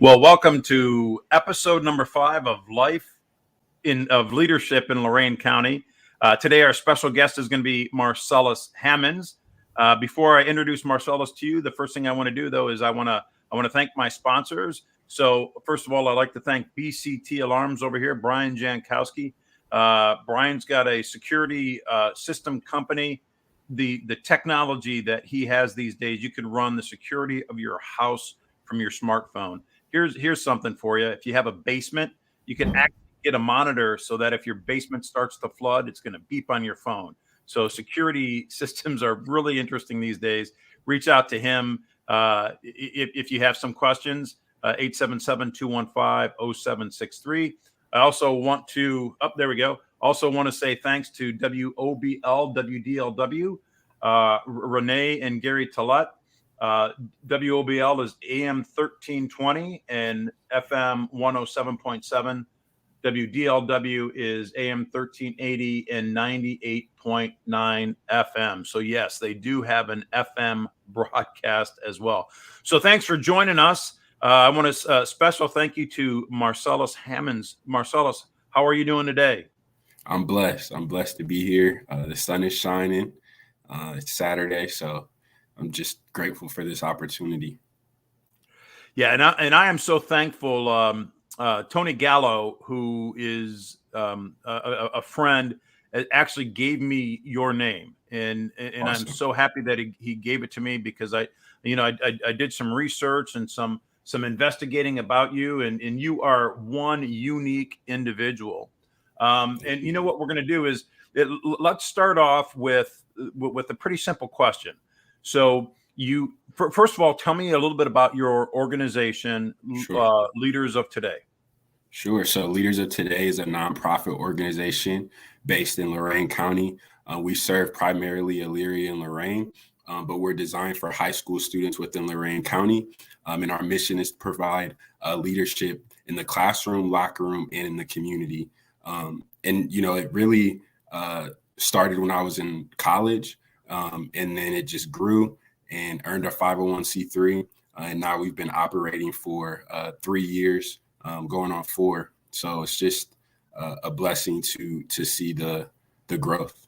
Well, welcome to episode number 5 of Leadership in Lorain County. Today, our special guest is going to be Marsalis Hammons. Before I introduce Marsalis to you, the first thing I want to do, though, is I want to thank my sponsors. So, first of all, I'd like to thank BCT Alarms over here, Brian Jankowski. Brian's got a security system company. The technology that he has these days, you can run the security of your house from your smartphone. Here's something for you. If you have a basement, you can actually get a monitor so that if your basement starts to flood, it's going to beep on your phone. So security systems are really interesting these days. Reach out to him if you have some questions. 877-215-0763. I also want to there we go. Also want to say thanks to WOBL, WDLW, Renee and Gary Tillett. WOBL is AM 1320 and FM 107.7. WDLW is AM 1380 and 98.9 FM. So yes, they do have an FM broadcast as well. So thanks for joining us. I want to special thank you to Marsalis Hammons. Marsalis, how are you doing today? I'm blessed. I'm blessed to be here. The sun is shining. It's Saturday, so I'm just grateful for this opportunity. Yeah, and I am so thankful. Tony Gallo, who is a friend, actually gave me your name, and awesome. I'm so happy that he gave it to me because I did some research and some investigating about you, and you are one unique individual. And you know what we're going to do is let's start off with a pretty simple question. So first of all, tell me a little bit about your organization, sure. Leaders of Today. Sure. So Leaders of Today is a nonprofit organization based in Lorain County. We serve primarily Elyria and Lorain, but we're designed for high school students within Lorain County. And our mission is to provide leadership in the classroom, locker room, and in the community. And, it really started when I was in college, and then it just grew and earned a 501c3. And now we've been operating for 3 years, going on 4. So it's just a blessing to see the growth.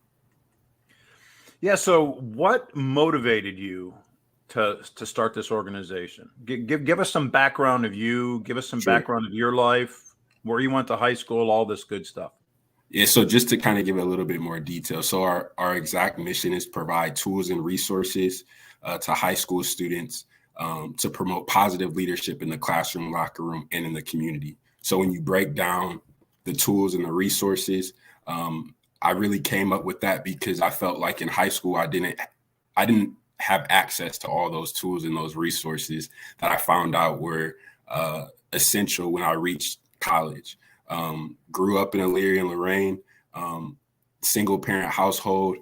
Yeah. So what motivated you to start this organization? Give us some background of you. Give us some Sure. background of your life, where you went to high school, all this good stuff. Yeah, so just to kind of give a little bit more detail. So our exact mission is provide tools and resources to high school students to promote positive leadership in the classroom, locker room, and in the community. So when you break down the tools and the resources, I really came up with that because I felt like in high school, I didn't have access to all those tools and those resources that I found out were essential when I reached college. Grew up in Elyria and Lorain, single parent household,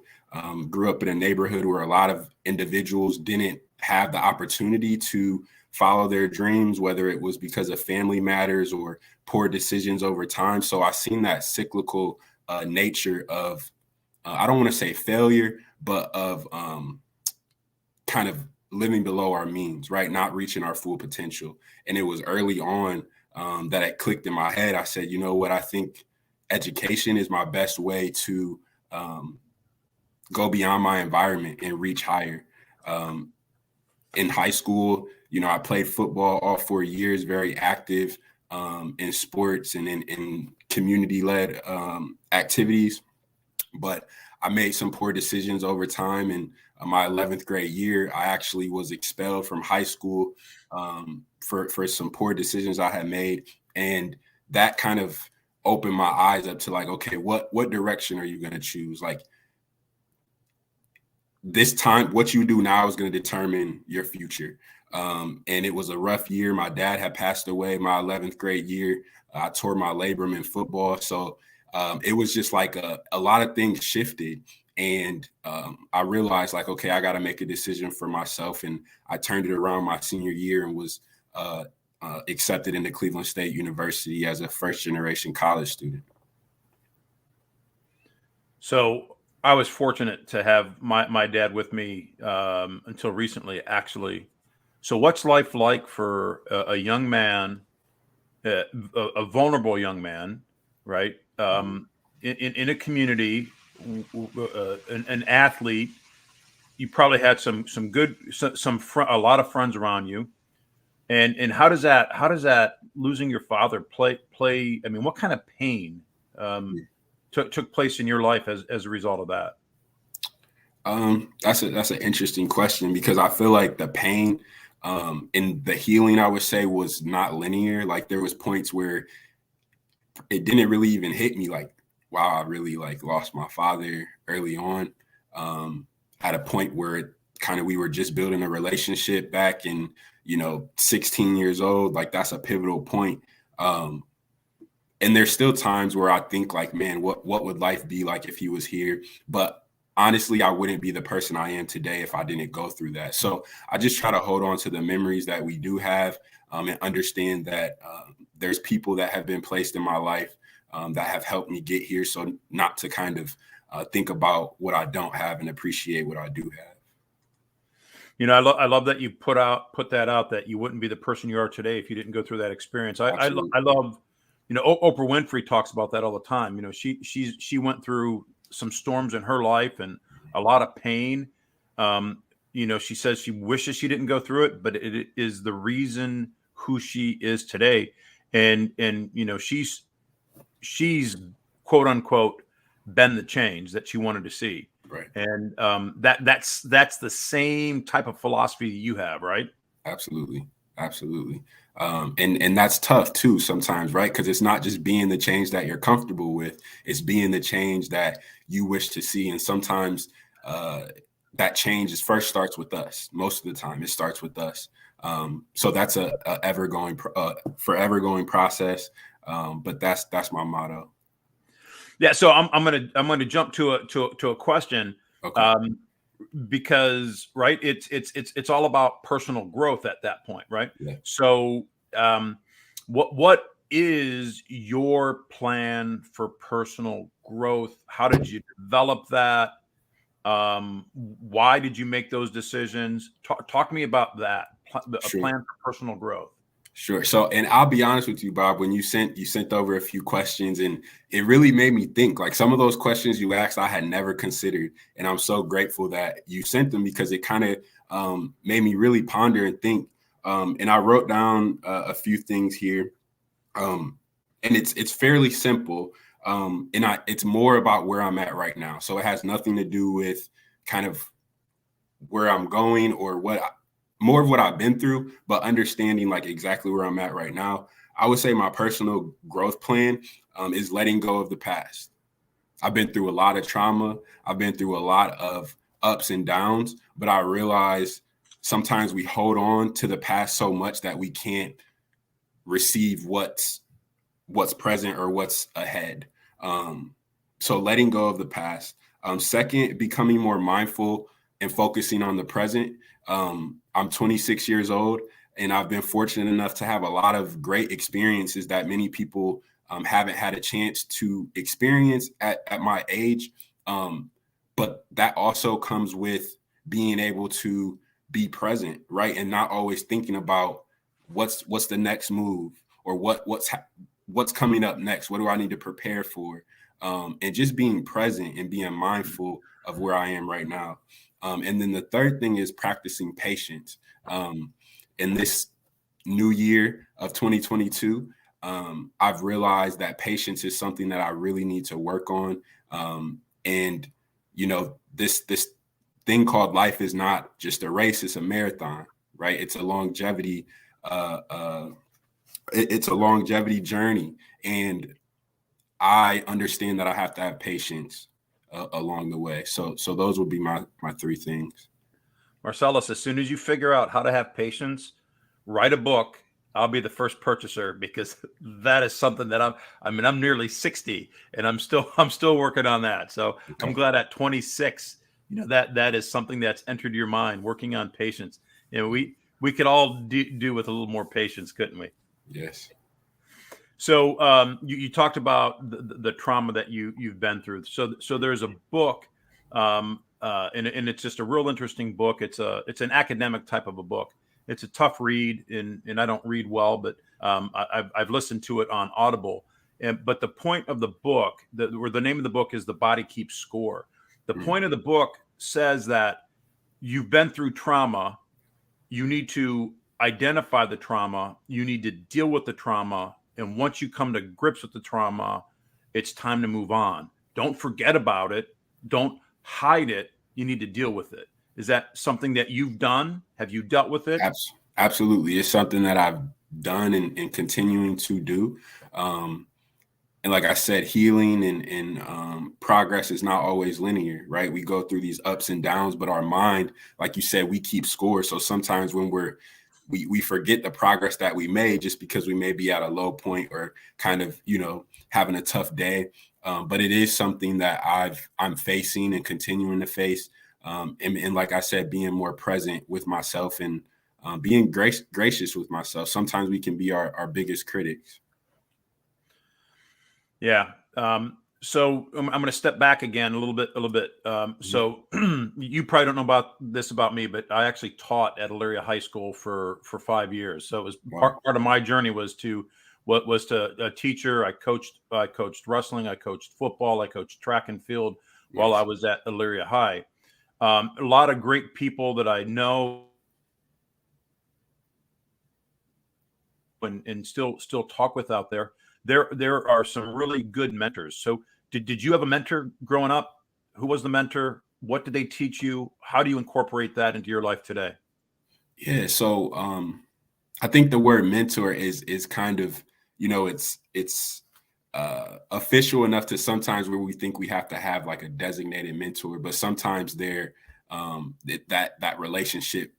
grew up in a neighborhood where a lot of individuals didn't have the opportunity to follow their dreams, whether it was because of family matters or poor decisions over time. So I've seen that cyclical nature of, I don't want to say failure, but of kind of living below our means, right? Not reaching our full potential. And it was early on that it clicked in my head. I said, you know what? I think education is my best way to go beyond my environment and reach higher. In high school, I played football all 4 years, very active in sports and in community-led activities. But I made some poor decisions over time. And my 11th grade year, I actually was expelled from high school for some poor decisions I had made. And that kind of opened my eyes up to like, okay, what direction are you going to choose? Like this time, what you do now is going to determine your future. And it was a rough year. My dad had passed away my 11th grade year. I tore my labrum in football. So it was just like a lot of things shifted. And I realized like, okay, I got to make a decision for myself. And I turned it around my senior year and was accepted into Cleveland State University as a first-generation college student. So I was fortunate to have my dad with me until recently, actually. So what's life like for a young man, a vulnerable young man, right? In a community, an athlete. You probably had some good a lot of friends around you. And how does that losing your father play? I mean, what kind of pain took place in your life as a result of that? That's an interesting question because I feel like the pain and the healing, I would say, was not linear. Like there was points where it didn't really even hit me like, wow, I really like lost my father early on. At a point where it kind of we were just building a relationship back in 16 years old. Like that's a pivotal point. And there's still times where I think like, man, what would life be like if he was here? But honestly, I wouldn't be the person I am today if I didn't go through that. So I just try to hold on to the memories that we do have, and understand that there's people that have been placed in my life that have helped me get here. So not to kind of think about what I don't have and appreciate what I do have. I love that you put that out, that you wouldn't be the person you are today if you didn't go through that experience. Absolutely. I love, Oprah Winfrey talks about that all the time. She went through some storms in her life and a lot of pain. She says she wishes she didn't go through it, but it is the reason who she is today. And she's quote unquote been the change that she wanted to see. Right. And that's the same type of philosophy you have, right? Absolutely. Absolutely. And that's tough too sometimes, right? Because it's not just being the change that you're comfortable with, it's being the change that you wish to see. And sometimes that change first starts with us. Most of the time it starts with us. So that's a forever going process. But that's my motto. Yeah. So I'm gonna jump to a question. Okay. Because right, it's all about personal growth at that point, right? Yeah. So what is your plan for personal growth? How did you develop that? Why did you make those decisions? Talk to me about that, a Sure. plan for personal growth. Sure. So, and I'll be honest with you, Bob, when you sent over a few questions, and it really made me think. Like some of those questions you asked, I had never considered, and I'm so grateful that you sent them because it kind of made me really ponder and think. And I wrote down a few things here, and it's fairly simple, and it's more about where I'm at right now. So it has nothing to do with kind of where I'm going or more of what I've been through, but understanding like exactly where I'm at right now. I would say my personal growth plan is letting go of the past. I've been through a lot of trauma. I've been through a lot of ups and downs, but I realize sometimes we hold on to the past so much that we can't receive what's present or what's ahead. So letting go of the past. Second, becoming more mindful and focusing on the present. I'm 26 years old, and I've been fortunate enough to have a lot of great experiences that many people haven't had a chance to experience at my age. But that also comes with being able to be present, right? And not always thinking about what's the next move or what's coming up next. What do I need to prepare for? And just being present and being mindful of where I am right now. And then the third thing is practicing patience. In this new year of 2022, I've realized that patience is something that I really need to work on. And this thing called life is not just a race; it's a marathon, right? It's a longevity. It's a longevity journey, and I understand that I have to have patience along the way. So those would be my three things. Marsalis, as soon as you figure out how to have patience, write a book. I'll be the first purchaser because that is something that I'm nearly 60 and I'm still working on that. So Okay. I'm glad at 26, that is something that's entered your mind, working on patience. We could all do with a little more patience, couldn't we? Yes. So you talked about the trauma that you've been through. So there's a book, and it's just a real interesting book. It's an academic type of a book, It's a tough read, and I don't read well, but I've listened to it on Audible. But the point of the book, or the name of the book, is The Body Keeps Score. The point of the book says that you've been through trauma. You need to identify the trauma. You need to deal with the trauma. And once you come to grips with the trauma, it's time to move on. Don't forget about it. Don't hide it. You need to deal with it. Is that something that you've done? Have you dealt with it? Absolutely. It's something that I've done and continuing to do. And like I said, healing and progress is not always linear, right? We go through these ups and downs, but our mind, like you said, we keep score. So sometimes when we forget the progress that we made just because we may be at a low point or kind of, having a tough day. But it is something that I'm facing and continuing to face. And like I said, being more present with myself and being gracious with myself. Sometimes we can be our biggest critics. Yeah. So I'm going to step back again a little bit. So you probably don't know about me, but I actually taught at Elyria High School for 5 years. So it was part of my journey was to a teacher. I coached wrestling. I coached football. I coached track and field while I was at Elyria High. A lot of great people that I know and still talk with out there. There are some really good mentors. So did you have a mentor growing up? Who was the mentor? What did they teach you? How do you incorporate that into your life today? Yeah. So I think the word mentor is kind of, it's official enough to sometimes where we think we have to have like a designated mentor, but sometimes that relationship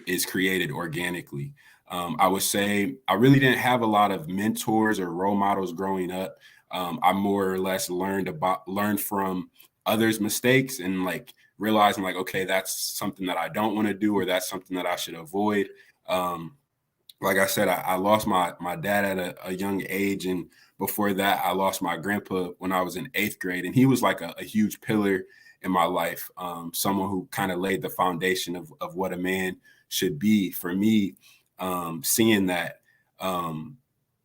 is created organically. I would say I really didn't have a lot of mentors or role models growing up. I more or less learned from others' mistakes and like realizing like, okay, that's something that I don't want to do, or that's something that I should avoid. Like I said, I lost my dad at a young age. And before that, I lost my grandpa when I was in 8th grade. And he was like a huge pillar in my life. Someone who kind of laid the foundation of what a man should be. For me, seeing that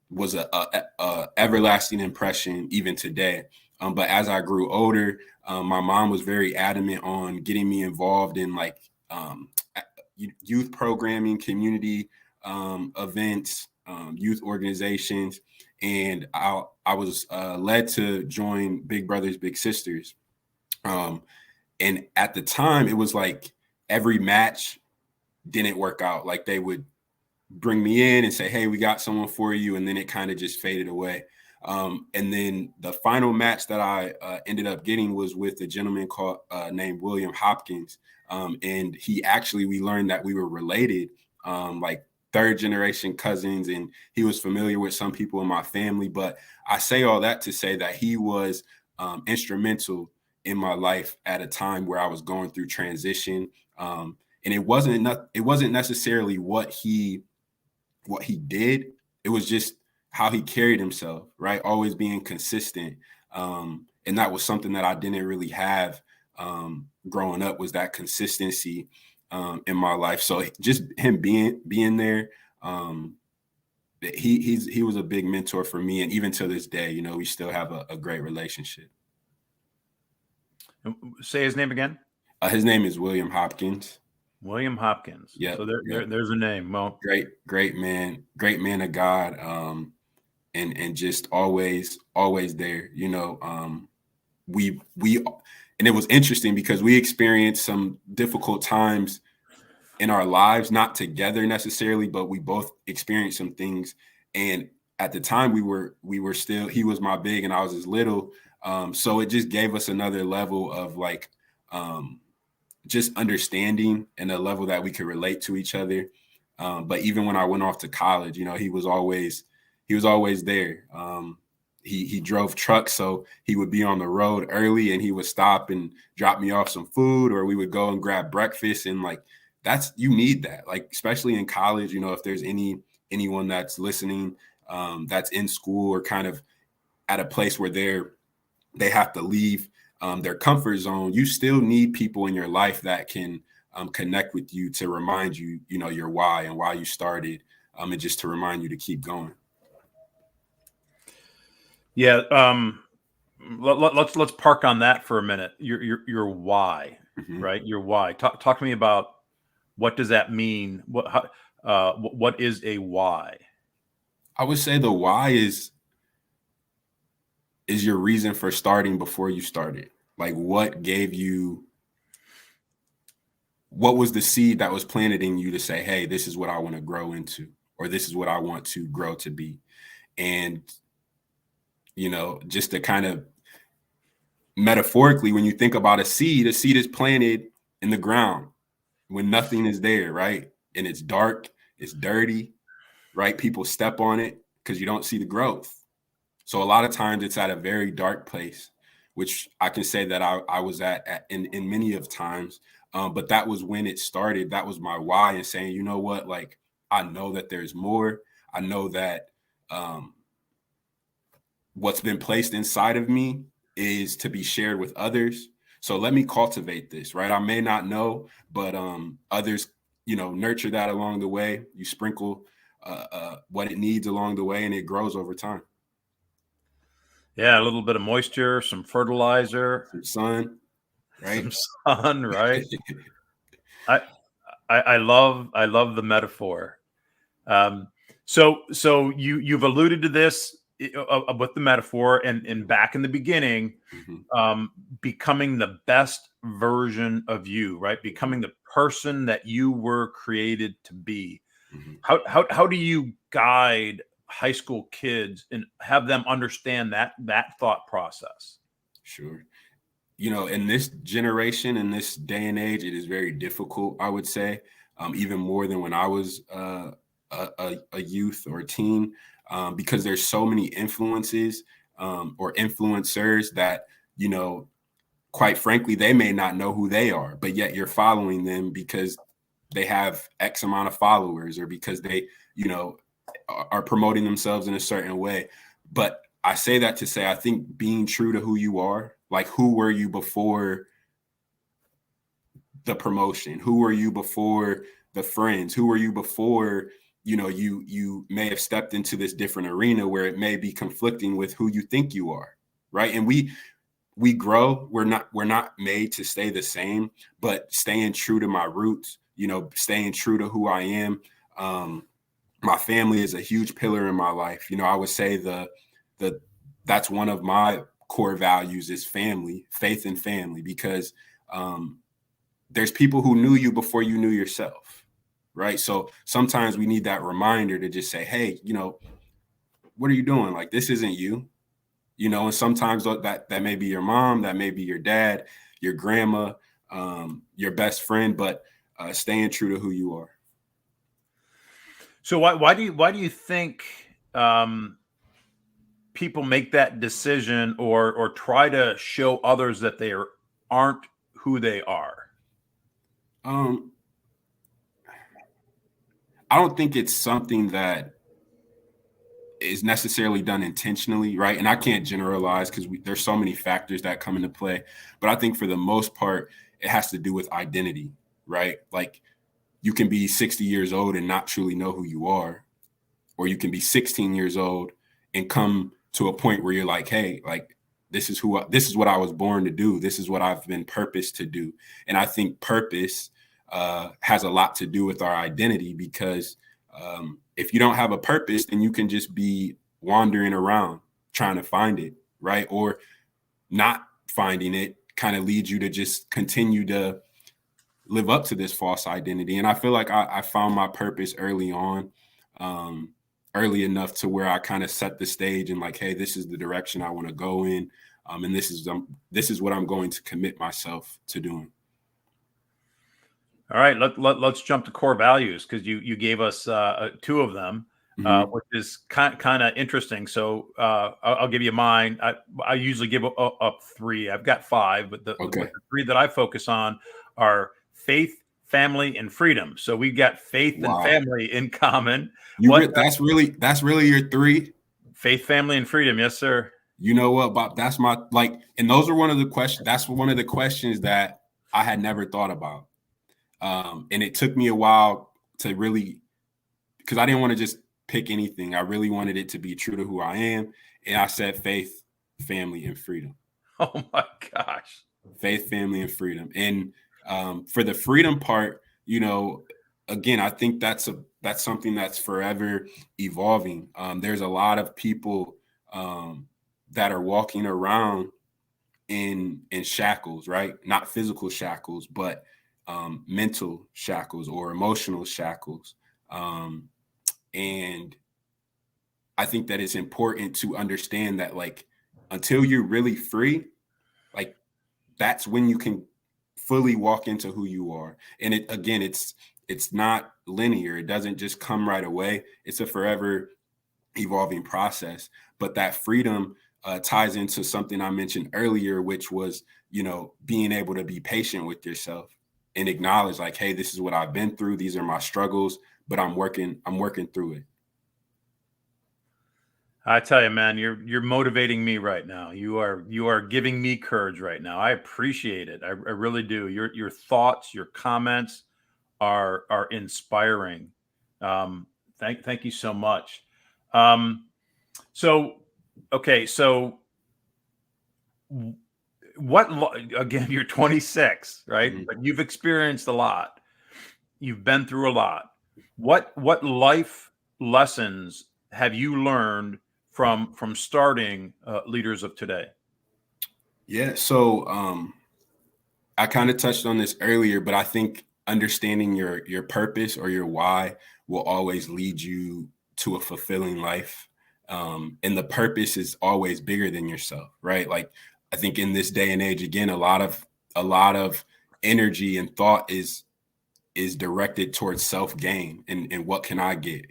was a everlasting impression even today. But as I grew older, my mom was very adamant on getting me involved in like youth programming, community events, youth organizations. And I was led to join Big Brothers Big Sisters. And at the time, it was like every match didn't work out. Like they would bring me in and say, hey, we got someone for you. And then it kind of just faded away. And then the final match that I ended up getting was with a gentleman named William Hopkins. And we learned that we were related, like 3rd generation cousins, and he was familiar with some people in my family. But I say all that to say that he was instrumental in my life at a time where I was going through transition. And it wasn't necessarily what he did. It was just how he carried himself, right? Always being consistent. And that was something that I didn't really have growing up, was that consistency in my life. So just him being there, he was a big mentor for me. And even to this day, we still have a great relationship. Say his name again. His name is William Hopkins. William Hopkins. Yeah. So there's a name. Well, great man of God. And just always there, and it was interesting because we experienced some difficult times in our lives, not together necessarily, but we both experienced some things. And at the time we were still, he was my big and I was his little. So it just gave us another level of like, just understanding and a level that we could relate to each other. But even when I went off to college, he was always there. He drove trucks, so he would be on the road early and he would stop and drop me off some food, or we would go and grab breakfast. And like, you need that, like, especially in college, if there's anyone that's listening, that's in school or kind of at a place where they have to leave their comfort zone, you still need people in your life that can connect with you to remind you, your why and why you started, and just to remind you to keep going. Yeah. Let's park on that for a minute. Your why, right? Your why. Talk to me about what does that mean? What is a why? I would say the why is your reason for starting before you started. Like, what was the seed that was planted in you to say, hey, this is what I want to grow into, or this is what I want to grow to be. And, just to kind of metaphorically, when you think about a seed is planted in the ground when nothing is there, right? And it's dark, it's dirty, right? People step on it because you don't see the growth. So a lot of times it's at a very dark place, which I can say that I was at in many of times. But that was when it started. That was my why, and saying, you know what, like, I know that there's more. I know that what's been placed inside of me is to be shared with others. So let me cultivate this, right? I may not know, but others, nurture that along the way. You sprinkle what it needs along the way, and it grows over time. Yeah, a little bit of moisture, some fertilizer, Some sun, right? some sun, right? I love the metaphor. So you've alluded to this with the metaphor, and back in the beginning, becoming the best version of you, right? Becoming the person that you were created to be. How do you guide high school kids and have them understand that thought process? Sure. In this generation, in this day and age, it is very difficult, I would say, even more than when I was a youth or a teen, because there's so many influences or influencers that, quite frankly, they may not know who they are, but yet you're following them because they have X amount of followers, or because they, are promoting themselves in a certain way. But I say that to say, I think being true to who you are, like, who were you before the promotion? Who were you before the friends? Who were you before, you may have stepped into this different arena where it may be conflicting with who you think you are, right? And we grow. We're not made to stay the same, but staying true to my roots, staying true to who I am. My family is a huge pillar in my life. I would say that's one of my core values is family, faith in family, because there's people who knew you before you knew yourself, right? So sometimes we need that reminder to just say, hey, what are you doing? Like, this isn't you, and sometimes that may be your mom, that may be your dad, your grandma, your best friend, but staying true to who you are. So why do you think people make that decision or try to show others that they aren't who they are? I don't think it's something that is necessarily done intentionally, right? And I can't generalize because there's so many factors that come into play. But I think for the most part, it has to do with identity, right? Like, you can be 60 years old and not truly know who you are, or you can be 16 years old and come to a point where you're like, hey, like, this is what I was born to do. This is what I've been purposed to do. And I think purpose has a lot to do with our identity, because if you don't have a purpose, then you can just be wandering around trying to find it, right? Or not finding it kind of leads you to just continue to live up to this false identity. And I feel like I found my purpose early on, early enough to where I kind of set the stage and like, hey, this is the direction I want to go in. And this is what I'm going to commit myself to doing. All right, let's jump to core values, because you gave us two of them, which is kind of interesting. So I'll give you mine. I usually give up three. I've got five, but the three that I focus on are faith, family, and freedom. So we've got faith and family in common. That's really your three? Faith, family, and freedom. Yes, sir. You know what, Bob? That's my and those are one of the questions. That's one of the questions that I had never thought about. And it took me a while to really, because I didn't want to just pick anything. I really wanted it to be true to who I am. And I said faith, family, and freedom. Oh my gosh. Faith, family, and freedom. And for the freedom part, again, I think that's something that's forever evolving. There's a lot of people that are walking around in shackles, right? Not physical shackles, but mental shackles or emotional shackles. And I think that it's important to understand that, like, until you're really free, like, that's when you can fully walk into who you are. And it's not linear. It doesn't just come right away. It's a forever evolving process. But that freedom ties into something I mentioned earlier, which was, being able to be patient with yourself and acknowledge, like, hey, this is what I've been through. These are my struggles, but I'm working through it. I tell you, man, you're motivating me right now. You are giving me courage right now. I appreciate it. I really do. Your thoughts, your comments are inspiring. Thank you so much. So okay, so again, you're 26, right? Mm-hmm. But you've experienced a lot. You've been through a lot. What life lessons have you learned from starting Leaders of Today? Yeah, so I kind of touched on this earlier, but I think understanding your purpose or your why will always lead you to a fulfilling life. And the purpose is always bigger than yourself, right? Like, I think in this day and age, again, a lot of energy and thought is directed towards self-gain and what can I get,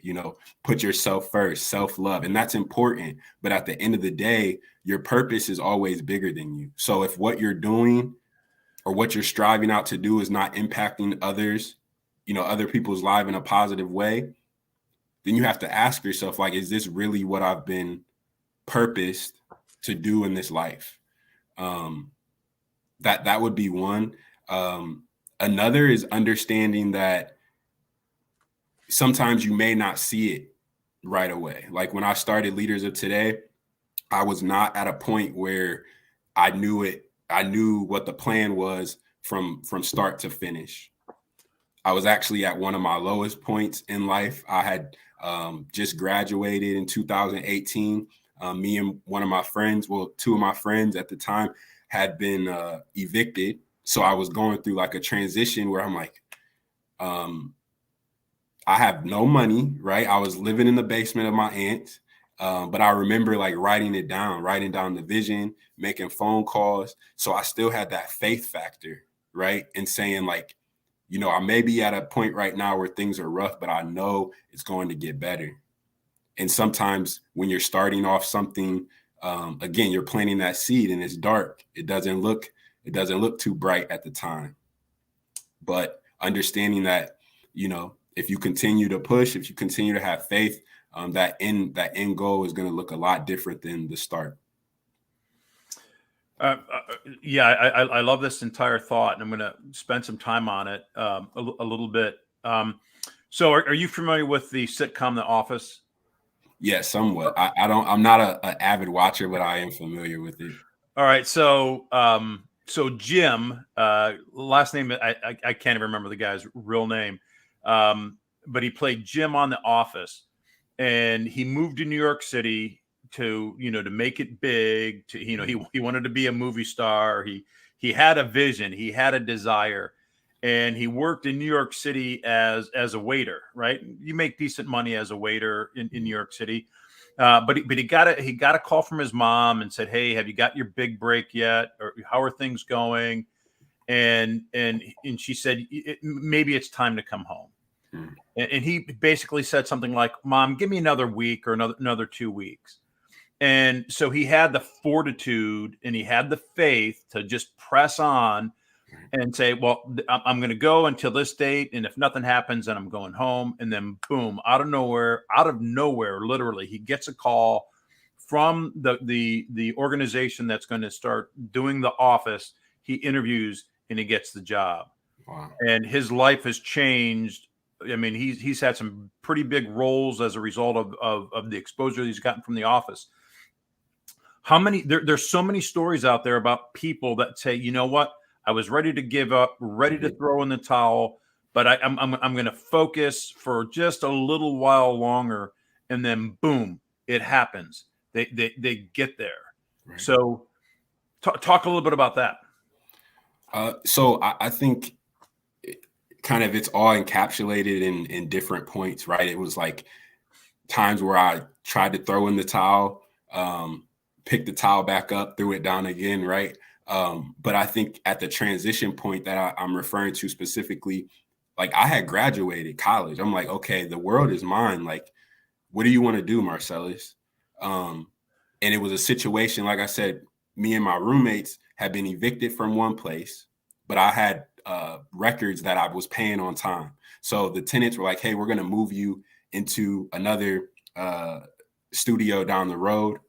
put yourself first, self-love. And that's important. But at the end of the day, your purpose is always bigger than you. So if what you're doing or what you're striving out to do is not impacting others, other people's lives in a positive way, then you have to ask yourself, like, is this really what I've been purposed to do in this life? That would be one. Another is understanding that sometimes you may not see it right away. Like, when I started Leaders of Today, I was not at a point where I knew what the plan was from start to finish. I was actually at one of my lowest points in life. I had just graduated in 2018. Me and one of my friends, two of my friends at the time, had been evicted. So I was going through like a transition where I'm like, I have no money, right? I was living in the basement of my aunt's. But I remember like writing down the vision, making phone calls. So I still had that faith factor, right? And saying, like, I may be at a point right now where things are rough, but I know it's going to get better. And sometimes when you're starting off something, again, you're planting that seed and it's dark. It doesn't look too bright at the time. But understanding that, if you continue to push, if you continue to have faith, that end goal is going to look a lot different than the start. Yeah, I love this entire thought, and I'm going to spend some time on it a little bit. So, are you familiar with the sitcom The Office? Yeah, somewhat. I'm not an avid watcher, but I am familiar with it. All right, so Jim, last name I can't even remember the guy's real name, but he played Jim on The Office, and he moved to New York City to make it big. To he wanted to be a movie star. He had a vision. He had a desire, and he worked in New York City as a waiter. Right, you make decent money as a waiter in New York City. But he got a call from his mom and said, "Hey, have you got your big break yet? Or how are things going?" And she said, "Maybe it's time to come home." And he basically said something like, "Mom, give me another week or another 2 weeks." And so he had the fortitude and he had the faith to just press on and say, well, I'm going to go until this date. And if nothing happens, then I'm going home. And then boom, out of nowhere, literally, he gets a call from the organization that's going to start doing The Office. He interviews and he gets the job. Wow. and his life has changed. I mean, he's had some pretty big roles as a result of the exposure he's gotten from the office. How many there's so many stories out there about people that say, you know what, I was ready to give up, ready to throw in the towel, but I'm going to focus for just a little while longer, and then boom, it happens. They get there. Right. So talk a little bit about that. So I think kind of it's all encapsulated in different points, right? It was like times where I tried to throw in the towel, pick the towel back up, threw it down again, right? But I think at the transition point that I'm referring to specifically, like I had graduated college. I'm like, okay, the world is mine. Like, what do you want to do, Marsalis? And it was a situation, like I said, me and my roommates had been evicted from one place, but I had records that I was paying on time. So the tenants were like, hey, we're going to move you into another studio down the road.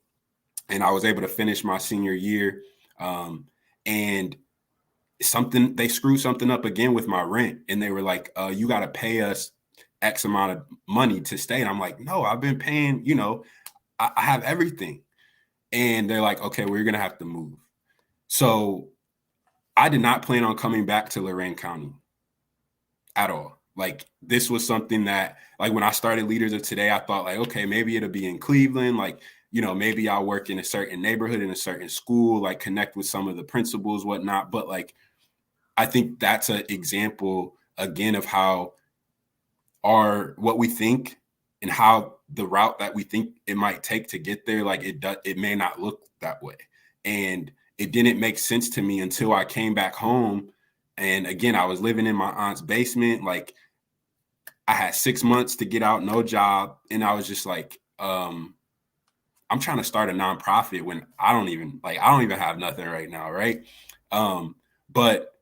And I was able to finish my senior year. And they screwed something up again with my rent. And they were like, you got to pay us X amount of money to stay. And I'm like, no, I've been paying, I have everything. And they're like, okay, we're going to have to move. So I did not plan on coming back to Lorain County at all. Like this was something that, like when I started Leaders of Today, I thought like, okay, maybe it'll be in Cleveland. Like, maybe I'll work in a certain neighborhood, in a certain school, like connect with some of the principals, whatnot. But like, I think that's an example again of how what we think and how the route that we think it might take to get there, like it may not look that way. And it didn't make sense to me until I came back home. And again, I was living in my aunt's basement. Like I had 6 months to get out, no job. And I was just like, I'm trying to start a nonprofit when I don't even have nothing right now. Right. But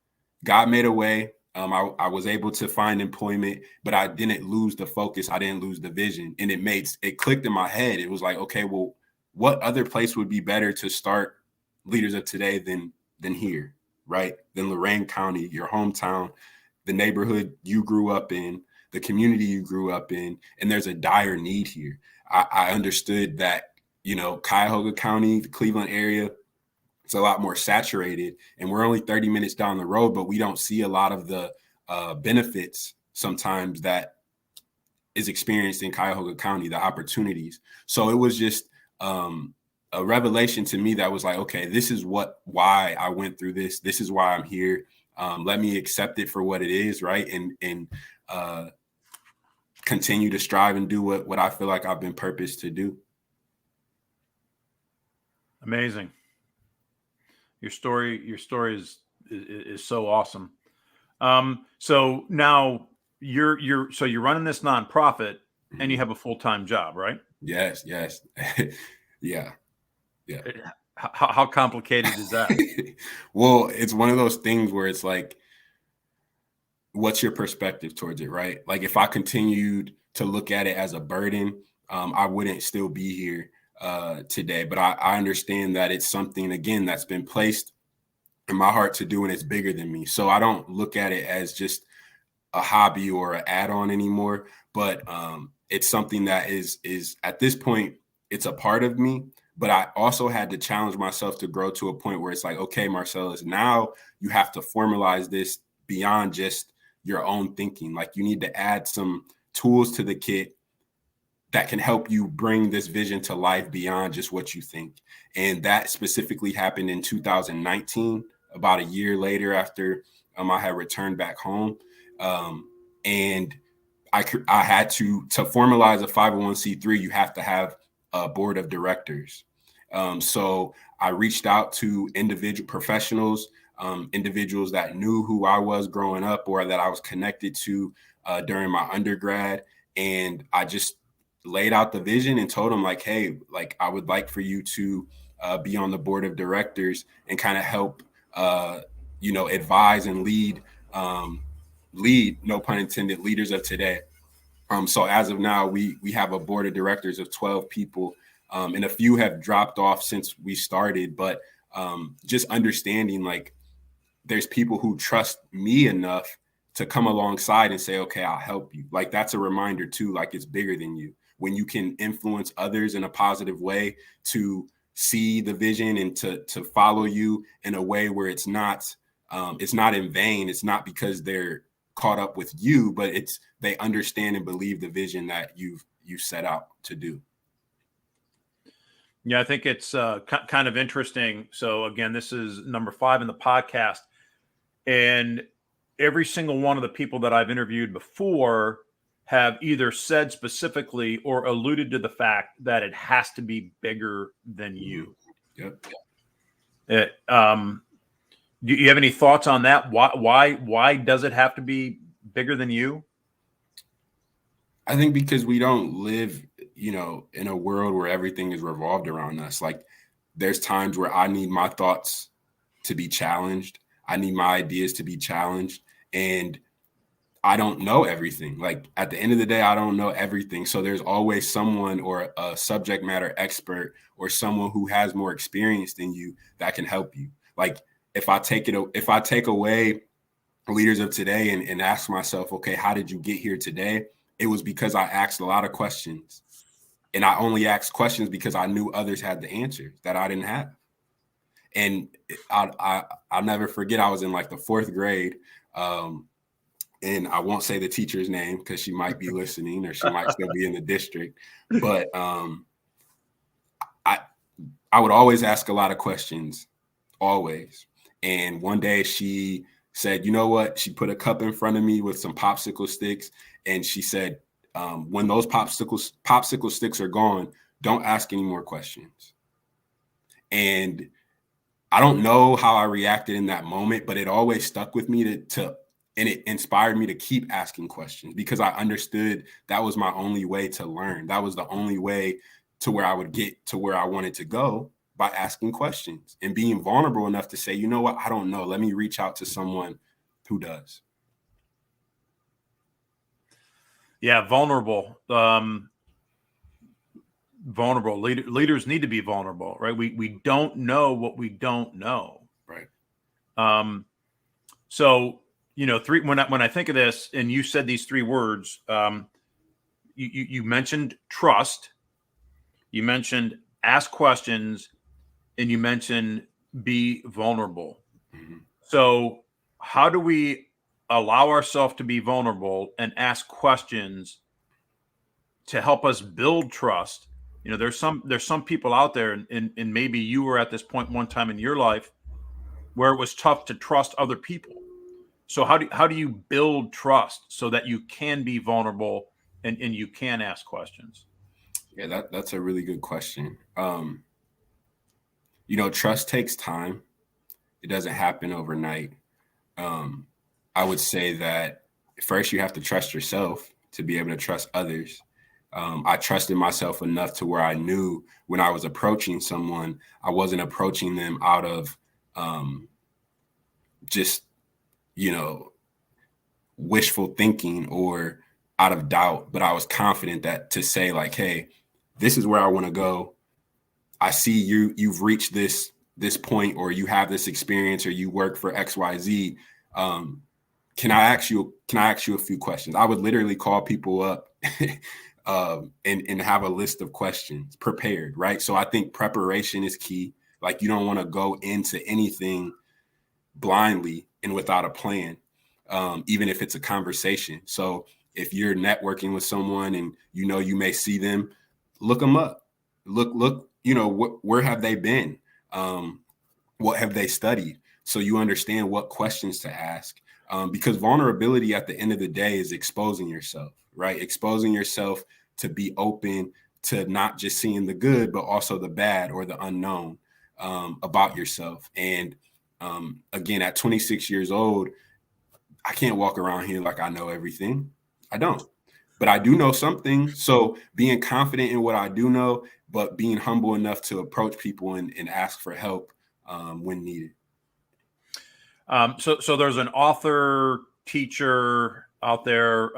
God made a way. I was able to find employment, but I didn't lose the focus. I didn't lose the vision. And it clicked in my head. It was like, okay, well, what other place would be better to start Leaders of Today than here, right? Than Lorain County, your hometown, the neighborhood you grew up in, the community you grew up in, and there's a dire need here. I understood that, Cuyahoga County, the Cleveland area, it's a lot more saturated, and we're only 30 minutes down the road, but we don't see a lot of the benefits sometimes that is experienced in Cuyahoga County, the opportunities. So it was just a revelation to me that was like, okay, this is why I went through this. This is why I'm here. Let me accept it for what it is, right? And continue to strive and do what I feel like I've been purposed to do. Amazing. Your story is so awesome. So now you're running this nonprofit and you have a full-time job, right? Yes. Yeah. How complicated is that? Well, it's one of those things where it's like, what's your perspective towards it, right? Like if I continued to look at it as a burden, I wouldn't still be here today. But I understand that it's something, again, that's been placed in my heart to do, and it's bigger than me. So I don't look at it as just a hobby or an add-on anymore, but it's something that is at this point, it's a part of me. But I also had to challenge myself to grow to a point where it's like, okay, Marsalis, now you have to formalize this beyond just your own thinking. Like you need to add some tools to the kit that can help you bring this vision to life beyond just what you think. And that specifically happened in 2019, about a year later after I had returned back home. And I had to formalize a 501c3, you have to have a board of directors. So I reached out to individual professionals, individuals that knew who I was growing up or that I was connected to during my undergrad. And I just laid out the vision and told them like, hey, like I would like for you to be on the board of directors and kind of help, advise and lead, no pun intended, Leaders of Today. So as of now, we have a board of directors of 12 people, and a few have dropped off since we started. But just understanding like there's people who trust me enough to come alongside and say, okay, I'll help you. Like, that's a reminder too, like it's bigger than you. When you can influence others in a positive way to see the vision and to follow you in a way where it's not in vain. It's not because they're caught up with you, but it's they understand and believe the vision that you set out to do. Yeah, I think it's kind of interesting. So again, this is number 5 in the podcast, and every single one of the people that I've interviewed before have either said specifically or alluded to the fact that it has to be bigger than you. Yep. Do you have any thoughts on that? Why does it have to be bigger than you? I think because we don't live, in a world where everything is revolved around us. Like, there's times where I need my thoughts to be challenged. I need my ideas to be challenged. And I don't know everything. Like, at the end of the day, I don't know everything. So there's always someone or a subject matter expert or someone who has more experience than you that can help you. Like, if I take away leaders of today and ask myself, okay, how did you get here today? It was because I asked a lot of questions, and I only asked questions because I knew others had the answers that I didn't have. And I'll never forget, I was in like the 4th grade, and I won't say the teacher's name because she might be listening or she might still be in the district. But I would always ask a lot of questions, always. And one day she said, you know what? She put a cup in front of me with some popsicle sticks. And she said, when those popsicle sticks are gone, don't ask any more questions. And I don't know how I reacted in that moment, but it always stuck with me and it inspired me to keep asking questions because I understood that was my only way to learn. That was the only way to where I would get to where I wanted to go, by asking questions and being vulnerable enough to say, you know what, I don't know. Let me reach out to someone who does. Yeah, vulnerable. Vulnerable leaders need to be vulnerable, right? We don't know what we don't know, right? So when I think of this, and you said these 3 words, you mentioned trust, you mentioned ask questions, and you mentioned be vulnerable. Mm-hmm. So how do we allow ourselves to be vulnerable and ask questions to help us build trust? There's some people out there, and maybe you were at this point one time in your life where it was tough to trust other people. So how do you build trust so that you can be vulnerable and you can ask questions? Yeah, that's a really good question. Trust takes time. It doesn't happen overnight. I would say that first you have to trust yourself to be able to trust others. I trusted myself enough to where I knew when I was approaching someone, I wasn't approaching them out of just, wishful thinking or out of doubt, but I was confident that to say like, hey, this is where I want to go. I see you've reached this point, or you have this experience, or you work for XYZ. Can I ask you a few questions? I would literally call people up and have a list of questions prepared, right? So I think preparation is key. Like, you don't want to go into anything blindly and without a plan, even if it's a conversation. So if you're networking with someone and you may see them, look them up. Look, where have they been? What have they studied? So you understand what questions to ask. Because vulnerability at the end of the day is exposing yourself, right? Exposing yourself to be open to not just seeing the good, but also the bad or the unknown about yourself. And again, at 26 years old, I can't walk around here like I know everything. I don't, but I do know something. So being confident in what I do know, but being humble enough to approach people and ask for help when needed. So there's an author, teacher out there.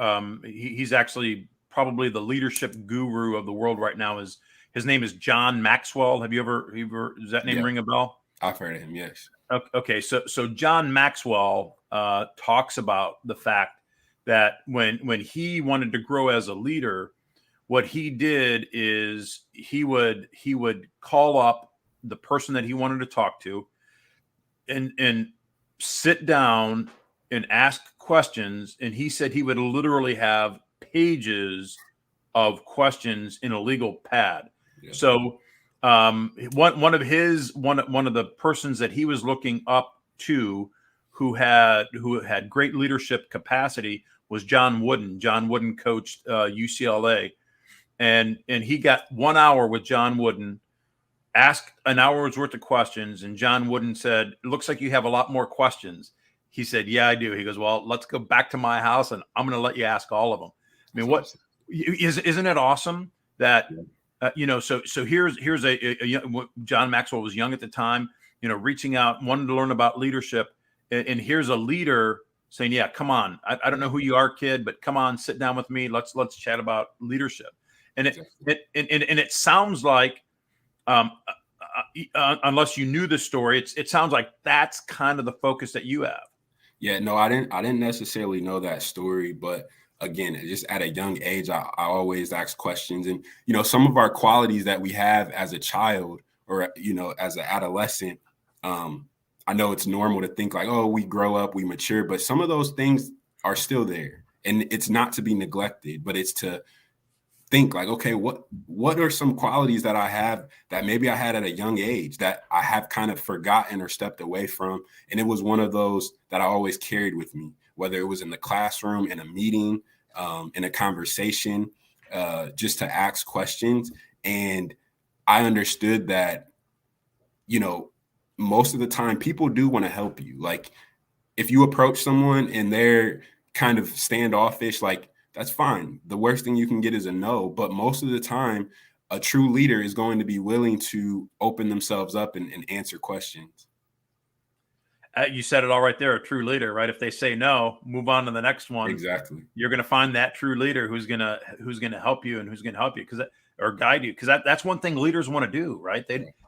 He's actually probably the leadership guru of the world right now. His name is John Maxwell. Have you ever does that name ring a bell? I've heard of him. Yes. Okay, so John Maxwell talks about the fact that when he wanted to grow as a leader, what he did is he would call up the person that he wanted to talk to, and sit down and ask questions. And he said he would literally have pages of questions in a legal pad. Yeah. So one of the persons that he was looking up to, who had great leadership capacity, was John Wooden. John Wooden coached UCLA, and he got 1 hour with John Wooden, asked an hour's worth of questions, and John Wooden said, "It looks like you have a lot more questions." He said, "Yeah, I do." He goes, "Well, let's go back to my house, and I'm going to let you ask all of them." I mean, That's isn't it awesome that awesome. so here's a young, John Maxwell was young at the time, reaching out, wanted to learn about leadership, and here's a leader saying, "Yeah, come on, I don't know who you are, kid, but come on, sit down with me. Let's chat about leadership." And it sounds like, unless you knew the story, it sounds like that's kind of the focus that you have. Yeah, no, I didn't necessarily know that story, but again, just at a young age, I always ask questions. And some of our qualities that we have as a child, or as an adolescent, I know it's normal to think like, oh, we grow up, we mature, but some of those things are still there. And it's not to be neglected, but it's to think like, okay, what are some qualities that I have that maybe I had at a young age that I have kind of forgotten or stepped away from? And it was one of those that I always carried with me, whether it was in the classroom, in a meeting, in a conversation, just to ask questions. And I understood that, most of the time people do want to help you. Like, if you approach someone and they're kind of standoffish, like, that's fine. The worst thing you can get is a no. But most of the time, a true leader is going to be willing to open themselves up and answer questions. You said it all right there. A true leader, right? If they say no, move on to the next one. Exactly. You're going to find that true leader who's going to help you, and who's going to help you or guide you. Because that's one thing leaders want to do, right?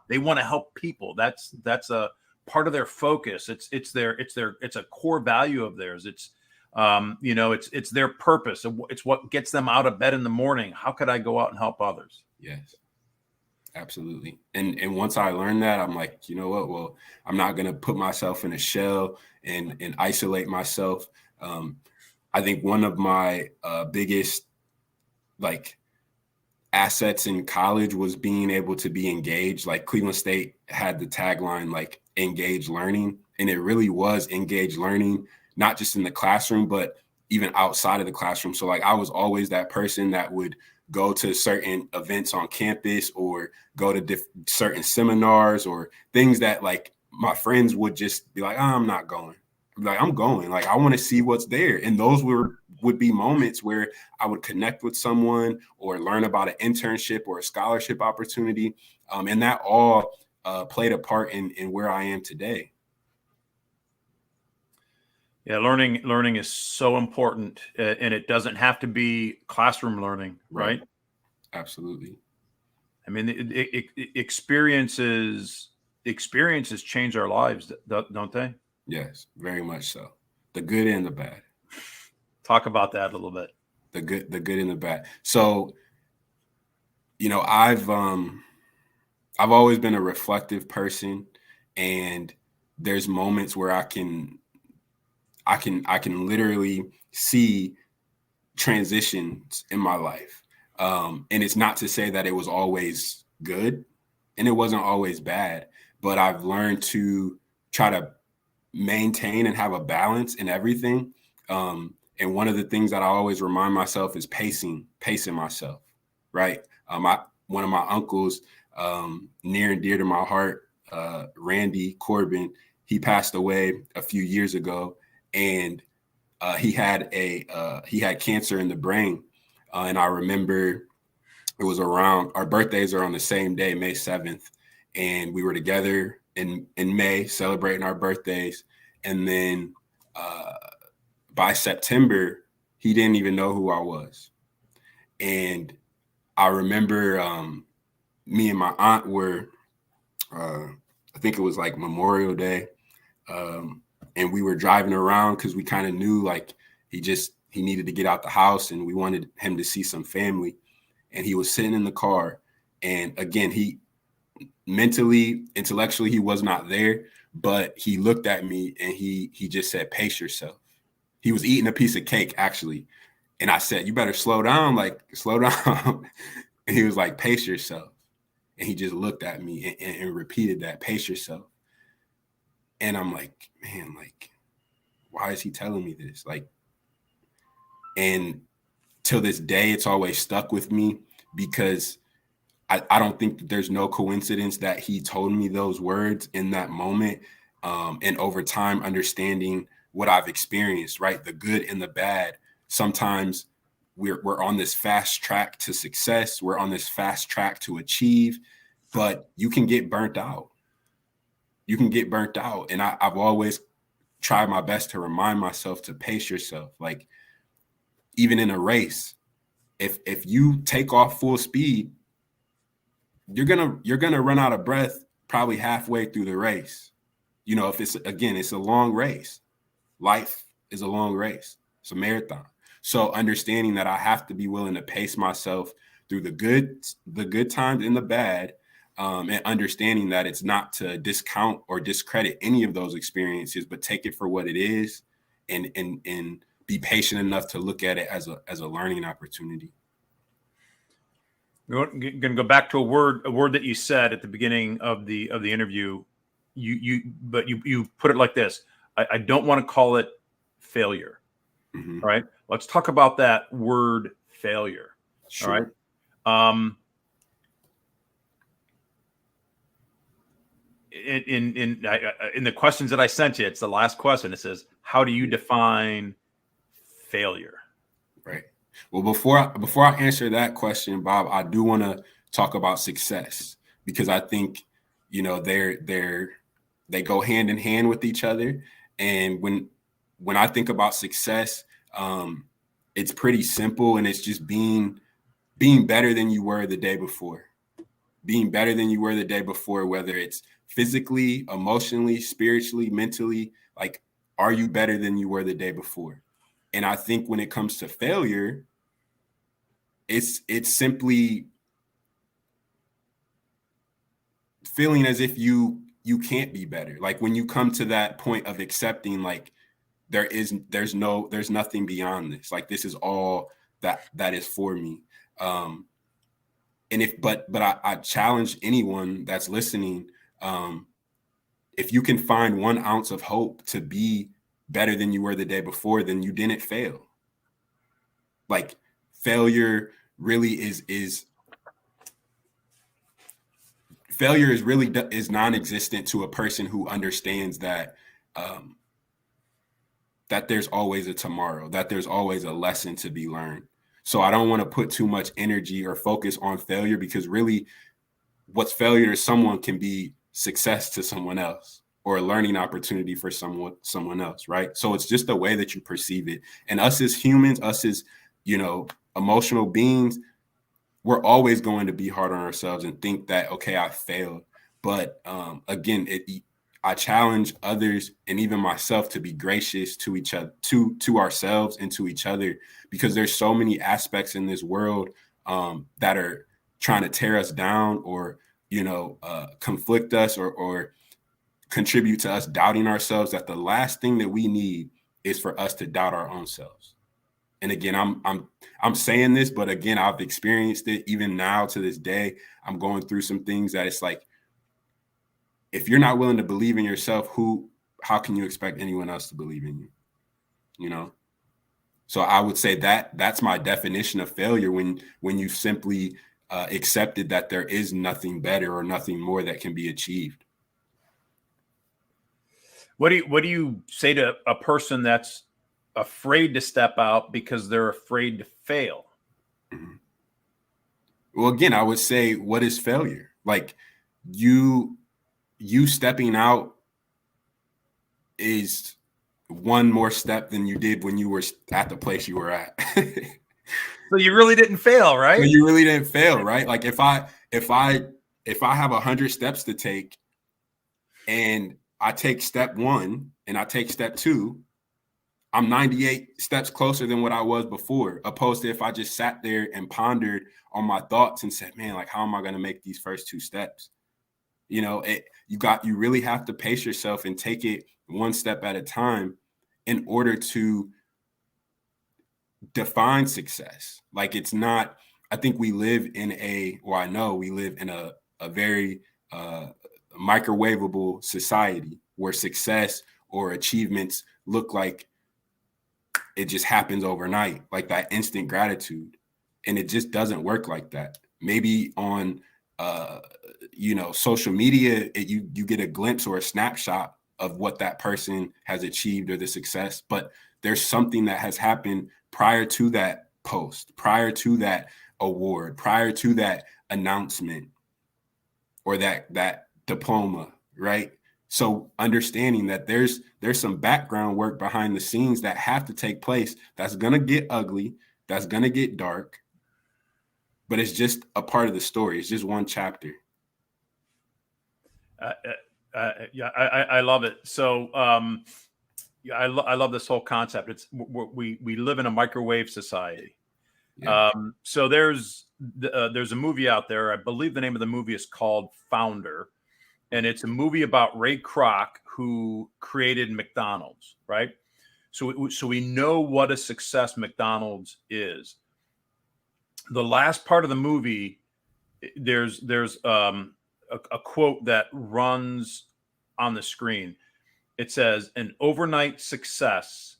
They want to help people. That's a part of their focus. It's a core value of theirs. It's it's their purpose. It's what gets them out of bed in the morning. How could I go out and help others? Yes, absolutely. And once I learned that, I'm like, you know what? Well, I'm not going to put myself in a shell and isolate myself. I think one of my biggest assets in college was being able to be engaged. Like, Cleveland State had the tagline like engaged learning, and it really was engaged learning, not just in the classroom, but even outside of the classroom. So like, I was always that person that would go to certain events on campus, or go to certain seminars, or things that like my friends would just be like, oh, I'm not going. Like, I'm going. Like, I want to see what's there. And those would be moments where I would connect with someone or learn about an internship or a scholarship opportunity. And that all played a part in where I am today. Yeah, learning is so important, and it doesn't have to be classroom learning, right? Absolutely. I mean, experiences change our lives, don't they? Yes, very much so. The good and the bad. Talk about that a little bit. The good and the bad. So, I've always been a reflective person, and there's moments where I can literally see transitions in my life. And it's not to say that it was always good and it wasn't always bad, but I've learned to try to maintain and have a balance in everything. And one of the things that I always remind myself is pacing myself, right? One of my uncles, near and dear to my heart, Randy Corbin, he passed away a few years ago, and he had cancer in the brain. And I remember it was around, our birthdays are on the same day, May 7th. And we were together in May celebrating our birthdays. And then by September, he didn't even know who I was. And I remember me and my aunt were I think it was like Memorial Day. And we were driving around because we kind of knew like he needed to get out the house and we wanted him to see some family. And he was sitting in the car. And again, he mentally, intellectually, he was not there, but he looked at me and he just said, "Pace yourself." He was eating a piece of cake, actually. And I said, "You better slow down, like slow down." And he was like, "Pace yourself." And he just looked at me and repeated that, "Pace yourself." And I'm like, man, like, why is he telling me this? Like, and till this day, it's always stuck with me because I don't think that there's no coincidence that he told me those words in that moment. And over time, understanding what I've experienced, right? The good and the bad. Sometimes we're on this fast track to success. We're on this fast track to achieve, but you can get burnt out. You can get burnt out. And I've always tried my best to remind myself to pace yourself. Like even in a race, if you take off full speed, you're gonna run out of breath probably halfway through the race. You know, if it's a long race. Life is a long race. It's a marathon. So understanding that I have to be willing to pace myself through the good times and the bad, and understanding that it's not to discount or discredit any of those experiences, but take it for what it is, and be patient enough to look at it as a learning opportunity. We're going to go back to a word that you said at the beginning of the interview. You put it like this: I don't want to call it failure. Mm-hmm. All right. Let's talk about that word failure. Sure. All right. In the questions that I sent you, it's the last question. It says, "How do you define failure?" Right. Well, before I answer that question, Bob, I do want to talk about success because I think, you know, they go hand in hand with each other. And when I think about success, it's pretty simple, and it's just being better than you were the day before. Being better than you were the day before, whether it's physically, emotionally, spiritually, mentally, like, are you better than you were the day before? And I think when it comes to failure, it's simply feeling as if you can't be better. Like when you come to that point of accepting, like there's nothing beyond this. Like this is all that is for me. And I challenge anyone that's listening. If you can find 1 ounce of hope to be better than you were the day before, then you didn't fail. Like failure really is non-existent to a person who understands that that there's always a tomorrow, that there's always a lesson to be learned. So I don't want to put too much energy or focus on failure, because really what's failure to someone can be success to someone else, or a learning opportunity for someone else, right? So it's just the way that you perceive it. And us as humans, us as, emotional beings, we're always going to be hard on ourselves and think that, okay, I failed. But again, I challenge others and even myself to be gracious to each other, to ourselves and to each other, because there's so many aspects in this world that are trying to tear us down, or conflict us, or contribute to us doubting ourselves, that the last thing that we need is for us to doubt our own selves. And again, I'm saying this, but again, I've experienced it even now to this day. I'm going through some things that it's like, if you're not willing to believe in yourself, how can you expect anyone else to believe in you? So I would say that's my definition of failure, when you simply accepted that there is nothing better or nothing more that can be achieved. What do you say to a person that's afraid to step out because they're afraid to fail? Mm-hmm. Well, again, I would say, what is failure? Like you stepping out is one more step than you did when you were at the place you were at. So you really didn't fail, right? So you really didn't fail, right? Like if I have 100 steps to take, and I take step one and I take step two, I'm 98 steps closer than what I was before, opposed to if I just sat there and pondered on my thoughts and said, man, like, how am I going to make these first two steps? You know, you really have to pace yourself and take it one step at a time in order to define success. Like, it's not, I think we live in I know we live in a very microwavable society where success or achievements look like it just happens overnight, like that instant gratitude. And it just doesn't work like that. Maybe on, social media, you get a glimpse or a snapshot of what that person has achieved or the success, but there's something that has happened prior to that post, prior to that award, prior to that announcement or that diploma, right? So understanding that there's some background work behind the scenes that have to take place, that's going to get ugly, that's going to get dark, but it's just a part of the story. It's just one chapter. I love it. So I love this whole concept. It's we live in a microwave society. Yeah. So there's a movie out there. I believe the name of the movie is called Founder, and it's a movie about Ray Kroc, who created McDonald's, right? So we know what a success McDonald's is. The last part of the movie, there's a quote that runs on the screen. It says, "An overnight success,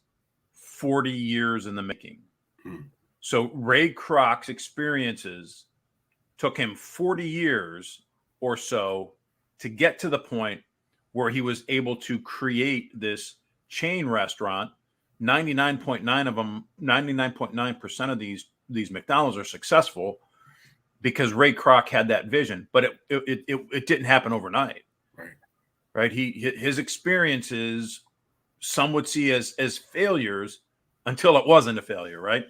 40 years in the making." So Ray Kroc's experiences took him 40 years or so to get to the point where he was able to create this chain restaurant. 99.9% of these McDonald's are successful because Ray Kroc had that vision, but it didn't happen overnight. Right. His experiences, some would see as failures until it wasn't a failure. Right.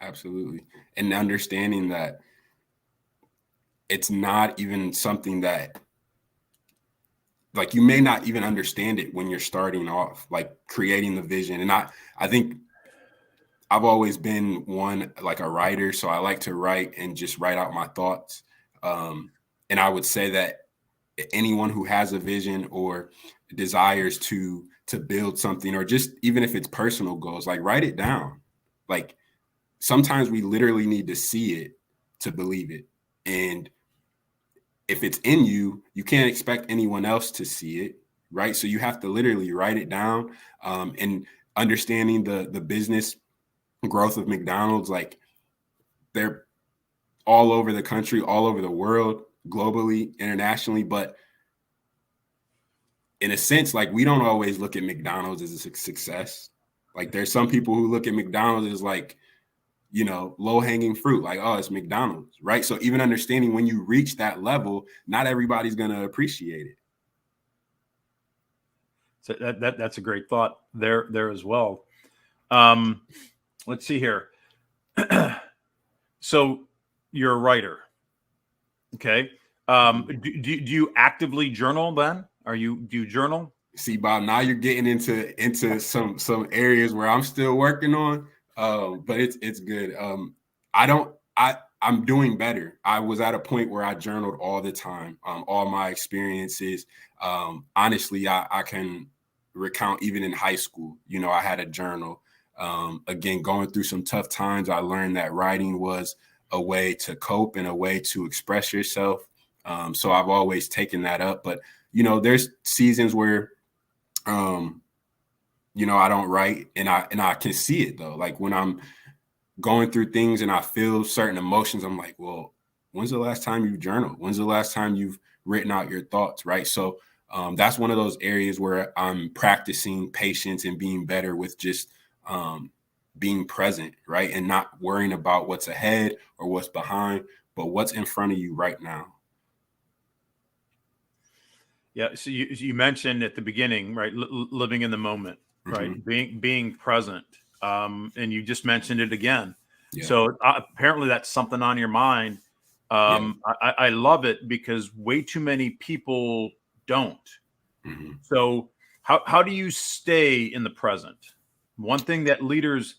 Absolutely. And understanding that it's not even something that, like, you may not even understand it when you're starting off, like creating the vision. And I think I've always been like a writer. So I like to write and just write out my thoughts. And I would say that anyone who has a vision or desires to build something, or just even if it's personal goals, like, write it down. Like, sometimes we literally need to see it to believe it. And if it's in you, you can't expect anyone else to see it, right? So you have to literally write it down. And understanding the business growth of McDonald's, like, they're all over the country, all over the world, globally, internationally. But in a sense, like, we don't always look at McDonald's as a success. Like, there's some people who look at McDonald's as, like, low-hanging fruit, like, oh, it's McDonald's, right? So even understanding when you reach that level, not everybody's going to appreciate it. So that's a great thought there as well. Let's see here. So you're a writer. Okay. Do you actively journal then? Do you journal? See, Bob, now you're getting into some areas where I'm still working on, but it's good. I'm doing better. I was at a point where I journaled all the time, all my experiences. Honestly, I can recount even in high school, I had a journal. Again, going through some tough times, I learned that writing was a way to cope and a way to express yourself. So I've always taken that up. But, there's seasons where, I don't write, and I can see it though. Like, when I'm going through things and I feel certain emotions, I'm like, well, when's the last time you journaled? When's the last time you've written out your thoughts? Right. So that's one of those areas where I'm practicing patience and being better with just being present, right? And not worrying about what's ahead or what's behind, but what's in front of you right now. Yeah. So you mentioned at the beginning, right? Living in the moment, right? Mm-hmm. Being present. And you just mentioned it again. Yeah. So apparently that's something on your mind. I love it because way too many people don't. Mhm. So how do you stay in the present? One thing that leaders,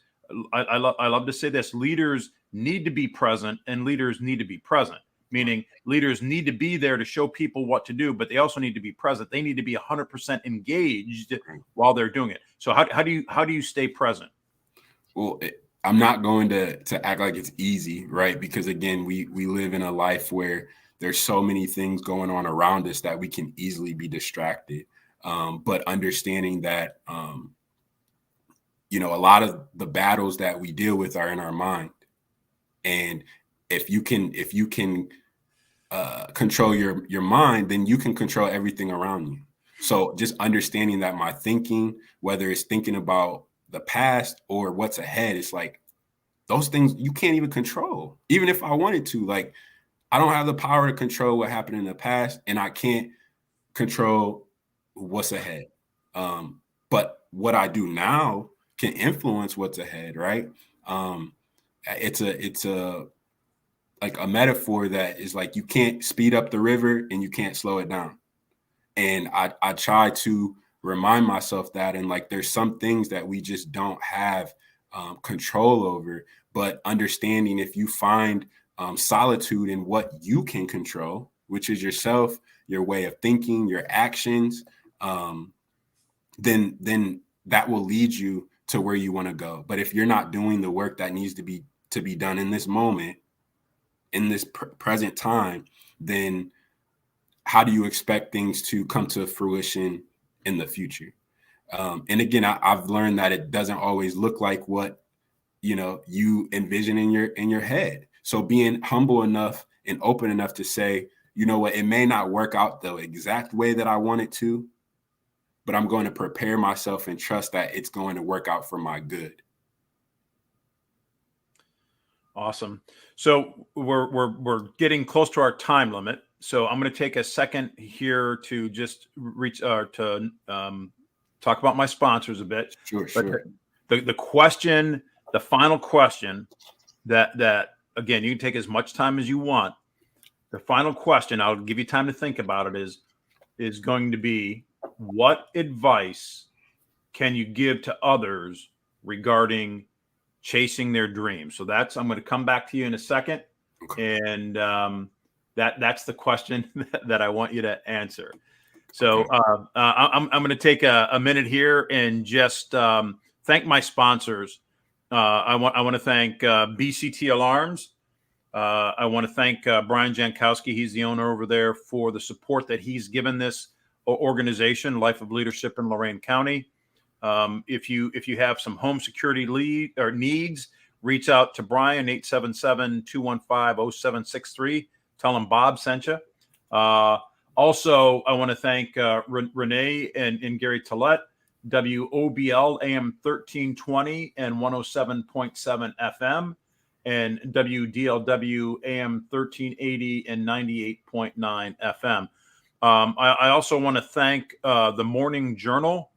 I love to say this: leaders need to be present, and leaders need to be present. Meaning, leaders need to be there to show people what to do, but they also need to be present. They need to be 100% engaged while they're doing it. So how do you stay present? Well, I'm not going to act like it's easy, right? Because again, we live in a life where there's so many things going on around us that we can easily be distracted. But understanding that, a lot of the battles that we deal with are in our mind, and if you can control your mind, then you can control everything around you. So just understanding that my thinking, whether it's thinking about the past or what's ahead, it's like those things you can't even control. Even if I wanted to, like I don't have the power to control what happened in the past, and I can't control what's ahead. But what I do now can influence what's ahead, right? It's a like a metaphor that is like you can't speed up the river and you can't slow it down. And I try to remind myself that, and like there's some things that we just don't have control over, but understanding if you find solitude in what you can control, which is yourself, your way of thinking, your actions, then that will lead you to where you want to go. But if you're not doing the work that needs to be done in this moment, in this present time, then how do you expect things to come to fruition in the future? And again, I've learned that it doesn't always look like what you envision in your head. So being humble enough and open enough to say, you know what, it may not work out the exact way that I want it to, but I'm going to prepare myself and trust that it's going to work out for my good. Awesome. So we're getting close to our time limit. So I'm going to take a second here to just reach to talk about my sponsors a bit. Sure, But sure. the question, the final question that again, you can take as much time as you want. The final question, I'll give you time to think about it, is going to be, what advice can you give to others regarding chasing their dreams? So I'm going to come back to you in a second. Okay. And that's the question that I want you to answer. So I'm going to take a minute here and just thank my sponsors. I want to thank BCT Alarms. I want to thank Brian Jankowski. He's the owner over there, for the support that he's given this organization, Life of Leadership in Lorain County. If you have some home security needs, reach out to Brian, 877-215-0763. Tell him Bob sent you. Also, I want to thank Renee and Gary Tillett, WOBL AM 1320 and 107.7 FM, and WDLW AM 1380 and 98.9 FM. I also want to thank the Morning Journal.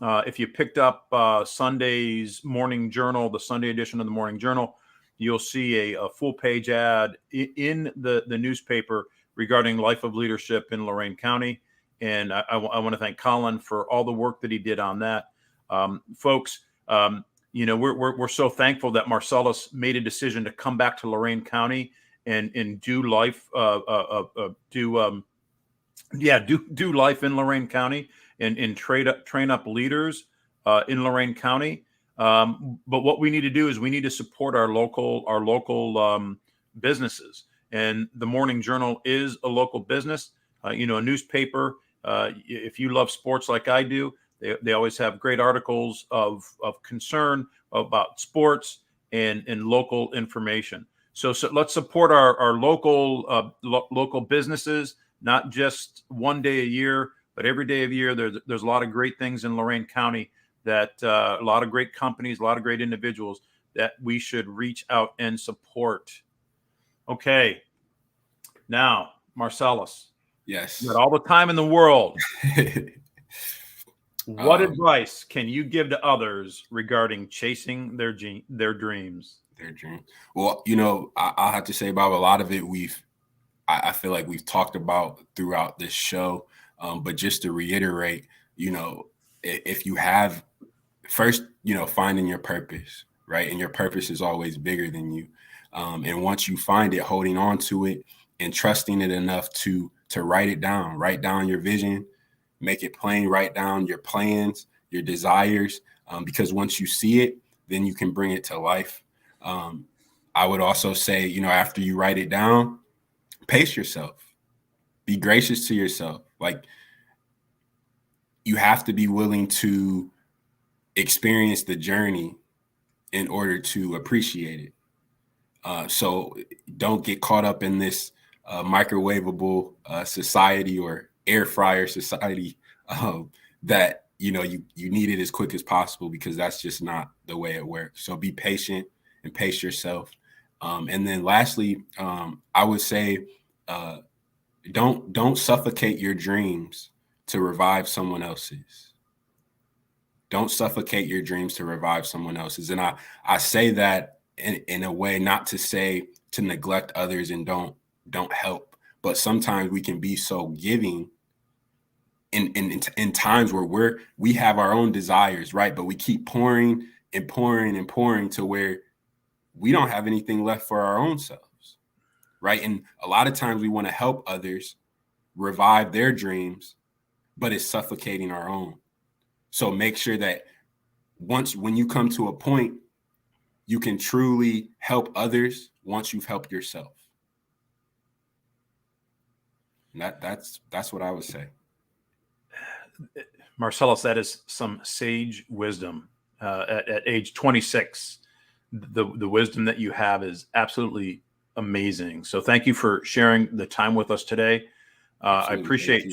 If you picked up Sunday's Morning Journal, the Sunday edition of the Morning Journal, you'll see a full page ad in the newspaper regarding Life of Leadership in Lorain County. And I want to thank Colin for all the work that he did on that. Folks, we're so thankful that Marsalis made a decision to come back to Lorain County and do life, do life in Lorain County and train up leaders in Lorain County. But what we need to do is we need to support our local businesses. And the Morning Journal is a local business, a newspaper. If you love sports like I do, they always have great articles of concern about sports and local information. So let's support our local businesses, not just one day a year, but every day of the year. There's a lot of great things in Lorain County, that a lot of great companies, a lot of great individuals that we should reach out and support. Okay. Now, Marsalis. Yes. You got all the time in the world. What advice can you give to others regarding chasing their dreams? Their dream. Well, I'll have to say, Bob, a lot of it I feel like we've talked about throughout this show. But just to reiterate, if you have first, finding your purpose, right? And your purpose is always bigger than you. And once you find it, holding on to it and trusting it enough to write down your vision, make it plain, write down your plans, your desires, because once you see it, then you can bring it to life. I would also say, after you write it down, pace yourself, be gracious to yourself. Like, you have to be willing to experience the journey in order to appreciate it. So don't get caught up in this microwavable society or air fryer society that you need it as quick as possible, because that's just not the way it works. So be patient and pace yourself. And then lastly, I would say don't suffocate your dreams to revive someone else's. Don't suffocate your dreams to revive someone else's. And I say that in a way, not to say to neglect others and don't help, but sometimes we can be so giving in times where we have our own desires, right? But we keep pouring and pouring and pouring to where we don't have anything left for our own selves, right? And a lot of times we want to help others revive their dreams, but it's suffocating our own. So make sure that when you come to a point, you can truly help others once you've helped yourself. And that's what I would say. Marsalis, that is some sage wisdom. At age 26, the wisdom that you have is absolutely amazing. So thank you for sharing the time with us today. I appreciate.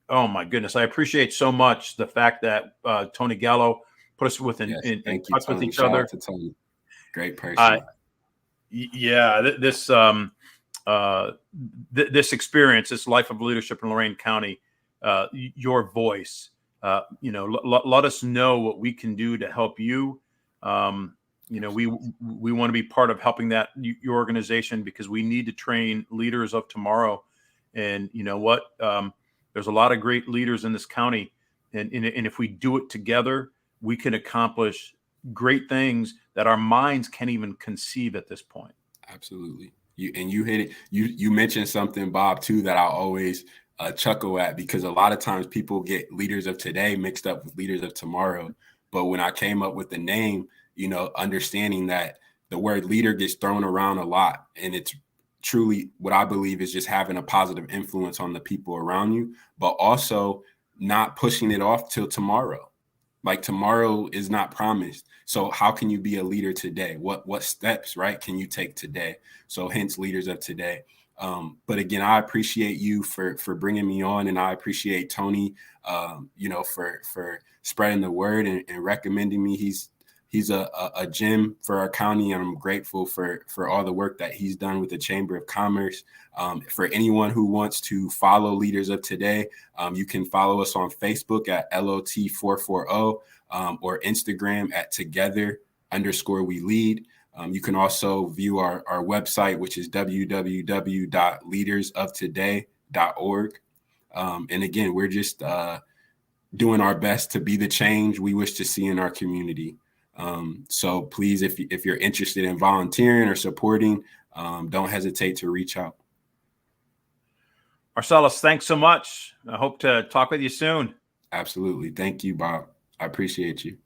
Oh my goodness, I appreciate so much the fact that Tony Gallo put us in touch with each other. To Tony. Great person. This experience, this life of leadership in Lorain County, your voice, let us know what we can do to help you. We want to be part of helping your organization, because we need to train leaders of tomorrow. And you know what? There's a lot of great leaders in this county, and if we do it together, we can accomplish great things that our minds can't even conceive at this point. Absolutely. You hit it. You mentioned something, Bob, too, that I always chuckle at, because a lot of times people get leaders of today mixed up with leaders of tomorrow. But when I came up with the name, understanding that the word leader gets thrown around a lot, and it's truly what I believe is just having a positive influence on the people around you, but also not pushing it off till tomorrow. Like, tomorrow is not promised. So how can you be a leader today? What steps, right, can you take today? So hence leaders of today. But again, I appreciate you for bringing me on, and I appreciate Tony, for spreading the word and recommending me. He's a gem for our county, and I'm grateful for all the work that he's done with the Chamber of Commerce. For anyone who wants to follow Leaders of Today, you can follow us on Facebook at LOT440 or Instagram at together_we lead. You can also view our website, which is www.leadersoftoday.org. And again, we're just doing our best to be the change we wish to see in our community. So please, if you're interested in volunteering or supporting, don't hesitate to reach out. Marsalis, thanks so much. I hope to talk with you soon. Absolutely. Thank you, Bob. I appreciate you.